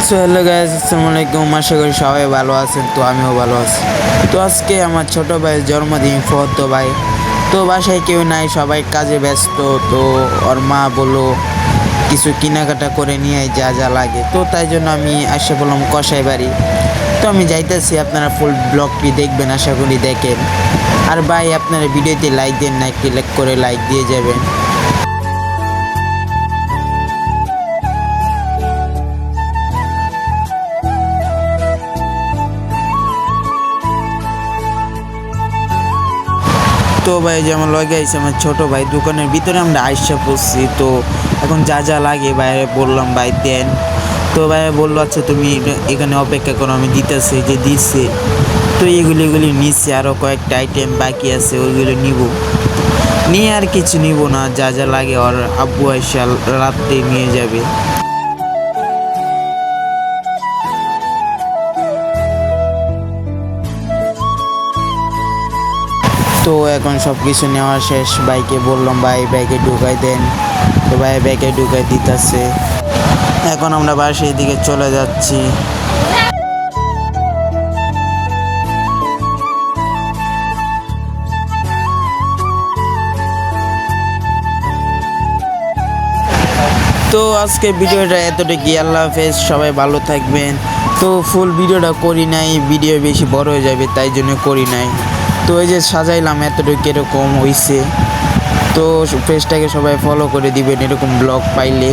So hello guys, আসসালামু আলাইকুম। আশা করি সবাই ভালো আছেন। তো আমিও ভালো আছি। তো আজকে আমার ছোট ভাইয়ের জন্মদিন, তো ভাই। তো বাসায় কেউ নাই, সবাই কাজে ব্যস্ত। তো ওর মা বললো কিছু কেনাকাটা করে নিয়ে যা যা লাগে। তো তাই জন্য আমি আসে বললাম কষাই বাড়ি। তো আমি যাইতেছি, আপনারা ফুল ব্লগটি দেখবেন, আশা করি দেখেন। আর ভাই, আপনারা ভিডিওতে লাইক দেন না, একটি লাইক করে লাইক দিয়ে যাবেন। তো ভাই, যেমন লগে আইসে আমার ছোট ভাই, দোকানের ভিতরে আমরা আইসা পড়ছি। তো এখন যা যা লাগে ভাই বললাম, ভাই দেন। তো ভাই বললো আচ্ছা তুমি এখানে অপেক্ষা করো, আমি দিতেছি। যে দিচ্ছে, তো এগুলি নিচ্ছে। আরও কয়েকটা আইটেম বাকি আছে, ওইগুলো নিব। নিয়ে আর কিছু নিব না, যা যা লাগে ওর আব্বু আইসা রাত্রে নিয়ে যাবে। তো এখন সব কিছু নেওয়া শেষ। বাইকে বললাম ভাই ব্যাগে ঢুকাই দেন। তো ভাই ব্যাগে ঢুকাই দিতেছে। এখন আমরা বাসার দিকে চলে যাচ্ছি। তো আজকে ভিডিওটা এতটুকুই। আল্লাহ হাফেজ, সবাই ভালো থাকবেন। তো ফুল ভিডিওটা করি নাই, ভিডিও বেশি বড় হয়ে যাবে, তাই জন্য করি নাই। তো এই যে সাজাইলাম, এতটুকু এরকম হইছে। তো পেজটাকে সবাই ফলো করে দিবেন এরকম ব্লগ পাইলে।